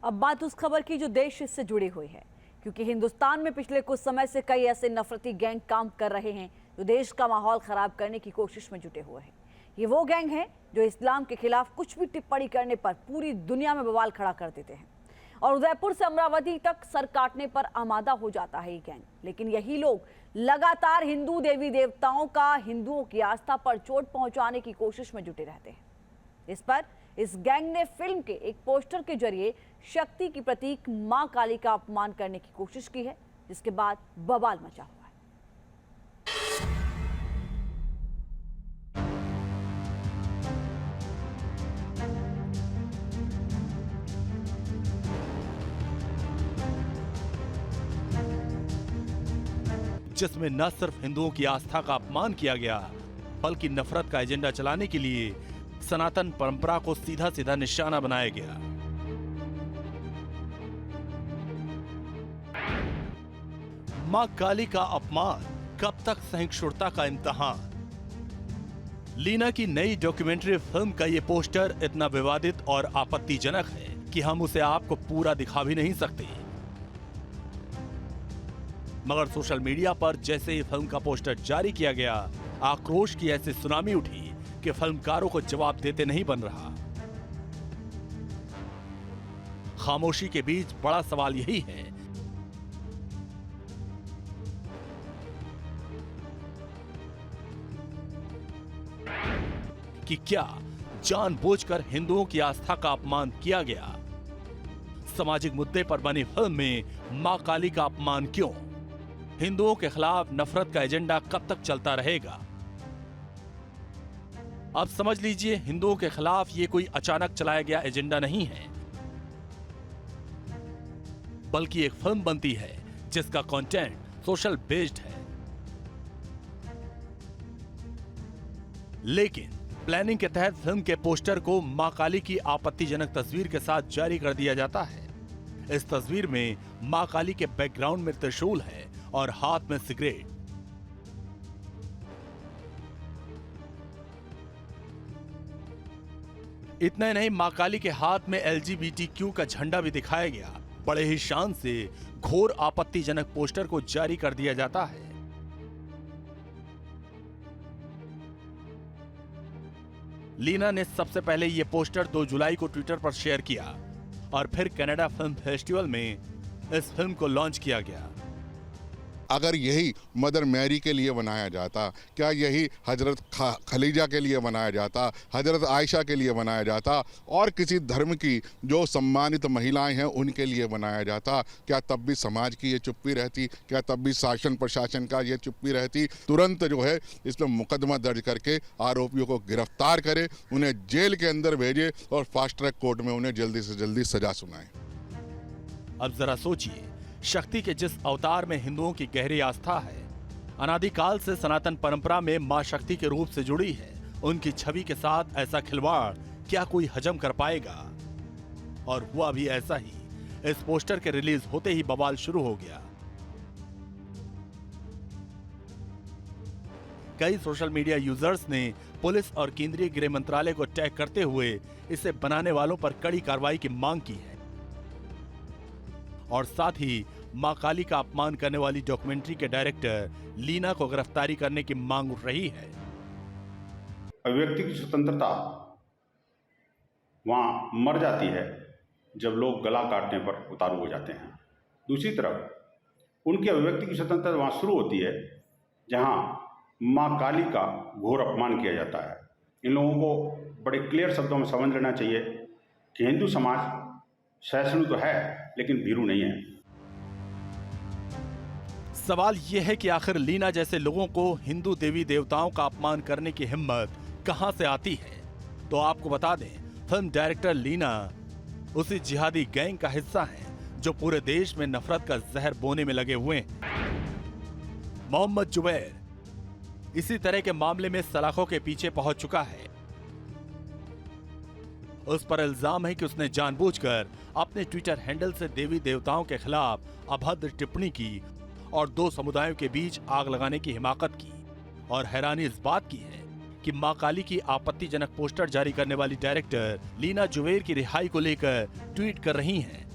अब बात उस खबर की जो देश से जुड़ी हुई है, क्योंकि हिंदुस्तान में पिछले कुछ समय से कई ऐसे नफरती गैंग काम कर रहे हैं जो देश का माहौल खराब करने की कोशिश में जुटे हुए हैं। ये वो गैंग हैं जो इस्लाम के खिलाफ कुछ भी टिप्पणी करने पर पूरी दुनिया में बवाल खड़ा कर देते हैं और उदयपुर से अमरावती तक सर काटने पर आमादा हो जाता है ये गैंग। लेकिन यही लोग लगातार हिंदू देवी देवताओं का हिंदुओं की आस्था पर चोट पहुंचाने की कोशिश में जुटे रहते हैं। इस पर इस गैंग ने फिल्म के एक पोस्टर के जरिए शक्ति की प्रतीक मां काली का अपमान करने की कोशिश की है, जिसके बाद बवाल मचा हुआ है। जिसमें न सिर्फ हिंदुओं की आस्था का अपमान किया गया, बल्कि नफरत का एजेंडा चलाने के लिए सनातन परंपरा को सीधा सीधा निशाना बनाया गया। मां काली का अपमान, कब तक सहिष्णुता का इम्तिहान। लीना की नई डॉक्यूमेंट्री फिल्म का यह पोस्टर इतना विवादित और आपत्तिजनक है कि हम उसे आपको पूरा दिखा भी नहीं सकते। मगर सोशल मीडिया पर जैसे ही फिल्म का पोस्टर जारी किया गया, आक्रोश की ऐसी सुनामी उठी कि फिल्मकारों को जवाब देते नहीं बन रहा। खामोशी के बीच बड़ा सवाल यही है कि क्या जानबूझकर हिंदुओं की आस्था का अपमान किया गया? सामाजिक मुद्दे पर बनी फिल्म में मां काली का अपमान क्यों? हिंदुओं के खिलाफ नफरत का एजेंडा कब तक चलता रहेगा? अब समझ लीजिए, हिंदुओं के खिलाफ ये कोई अचानक चलाया गया एजेंडा नहीं है, बल्कि एक फिल्म बनती है जिसका कंटेंट सोशल बेस्ड है। लेकिन प्लानिंग के तहत फिल्म के पोस्टर को मां काली की आपत्तिजनक तस्वीर के साथ जारी कर दिया जाता है। इस तस्वीर में मां काली के बैकग्राउंड में त्रिशूल है और हाथ में सिगरेट। इतना नहीं, मां काली के हाथ में LGBTQ का झंडा भी दिखाया गया। बड़े ही शान से घोर आपत्तिजनक पोस्टर को जारी कर दिया जाता है। लीना ने सबसे पहले यह पोस्टर 2 जुलाई को ट्विटर पर शेयर किया और फिर कनाडा फिल्म फेस्टिवल में इस फिल्म को लॉन्च किया गया। अगर यही मदर मैरी के लिए बनाया जाता, क्या यही हजरत खलीजा के लिए बनाया जाता, हजरत आयशा के लिए बनाया जाता और किसी धर्म की जो सम्मानित महिलाएं हैं उनके लिए बनाया जाता, क्या तब भी समाज की ये चुप्पी रहती? क्या तब भी शासन प्रशासन का ये चुप्पी रहती? तुरंत जो है इसमें मुकदमा दर्ज करके आरोपियों को गिरफ्तार करे, उन्हें जेल के अंदर भेजे और फास्ट ट्रैक कोर्ट में उन्हें जल्दी से जल्दी सजा सुनाए। अब जरा सोचिए, शक्ति के जिस अवतार में हिंदुओं की गहरी आस्था है, अनादिकाल से सनातन परंपरा में मां शक्ति के रूप से जुड़ी है, उनकी छवि के साथ ऐसा खिलवाड़ क्या कोई हजम कर पाएगा? और हुआ भी ऐसा ही। इस पोस्टर के रिलीज होते ही बवाल शुरू हो गया। कई सोशल मीडिया यूजर्स ने पुलिस और केंद्रीय गृह मंत्रालय को टैग करते हुए इसे बनाने वालों पर कड़ी कार्रवाई की मांग की है और साथ ही मां काली का अपमान करने वाली डॉक्यूमेंट्री के डायरेक्टर लीना को गिरफ्तारी करने की मांग उठ रही है। अभिव्यक्ति की स्वतंत्रता वहां मर जाती है जब लोग गला काटने पर उतारू हो जाते हैं। दूसरी तरफ उनकी अभिव्यक्ति की स्वतंत्रता वहां शुरू होती है जहां मां काली का घोर अपमान किया जाता है। इन लोगों को बड़े क्लियर शब्दों में समझ लेना चाहिए कि हिंदू समाज सहिष्णु तो है लेकिन भीरू नहीं है। सवाल यह है कि आखिर लीना जैसे लोगों को हिंदू देवी देवताओं का अपमान करने की हिम्मत कहां से आती है? तो आपको बता दें, फिल्म डायरेक्टर लीना उसी जिहादी गैंग का हिस्सा हैं जो पूरे देश में नफरत का जहर बोने में लगे हुए हैं। मोहम्मद जुबैर इसी तरह के मामले में सलाखों के पीछे पहुंच चुका है। उस पर इल्जाम है कि उसने जानबूझकर अपने ट्विटर हैंडल से देवी देवताओं के खिलाफ अभद्र टिप्पणी की और 2 समुदायों के बीच आग लगाने की हिमाकत की। और हैरानी इस बात की है कि मां काली की आपत्तिजनक पोस्टर जारी करने वाली डायरेक्टर लीना जुबैर की रिहाई को लेकर ट्वीट कर रही हैं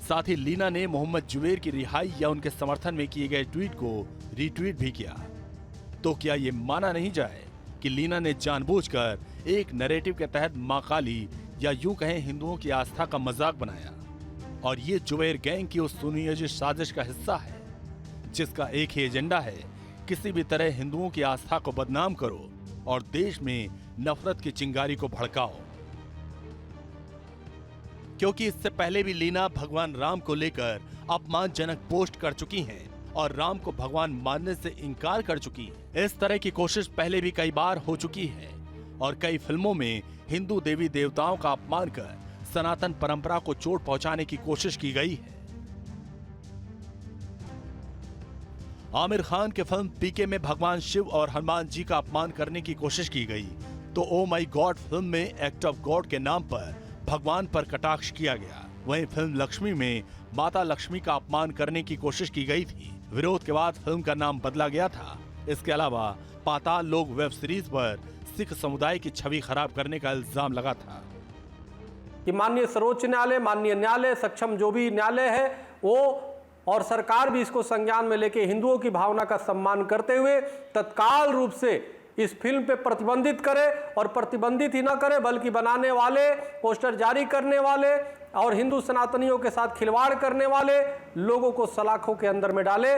साथ ही लीना ने मोहम्मद जुबैर की रिहाई या उनके समर्थन में किए गए ट्वीट को रीट्वीट भी किया। तो क्या ये माना नहीं जाए कि लीना ने जानबूझकर एक नैरेटिव के तहत मां काली या यूं कहें हिंदुओं की आस्था का मजाक बनाया, और ये जुबैर गैंग की उस सुनियोजित साजिश का हिस्सा है जिसका एक ही एजेंडा है, किसी भी तरह हिंदुओं की आस्था को बदनाम करो और देश में नफरत की चिंगारी को भड़काओ। क्योंकि इससे पहले भी लीना भगवान राम को लेकर अपमानजनक पोस्ट कर चुकी हैं और राम को भगवान मानने से इनकार कर चुकी हैं। इस तरह की कोशिश पहले भी कई बार हो चुकी है और कई फिल्मों में हिंदू देवी देवताओं का अपमान कर सनातन परंपरा को चोट पहुंचाने की कोशिश की गई है। आमिर खान के फिल्म पीके में भगवान शिव और हनुमान जी का अपमान करने की कोशिश की गई, तो ओ माई गॉड फिल्म में एक्ट ऑफ गॉड के नाम पर भगवान पर कटाक्ष किया गया। वहीं फिल्म लक्ष्मी में माता लक्ष्मी का अपमान करने की कोशिश की गई थी। विरोध के बाद फिल्म का नाम बदला गया था। इसके अलावा पाताल लोक वेब सीरीज पर सिख समुदाय की छवि खराब करने का इल्जाम लगा था कि माननीय सर्वोच्च न्यायालय, माननीय न्यायालय, सक्षम जो भी न्यायालय है वो और सरकार भी इसको संज्ञान में लेके हिंदुओं की भावना का सम्मान करते हुए तत्काल रूप से इस फिल्म पे प्रतिबंधित करे, और प्रतिबंधित ही ना करे बल्कि बनाने वाले, पोस्टर जारी करने वाले और हिंदू सनातनियों के साथ खिलवाड़ करने वाले लोगों को सलाखों के अंदर में डाले।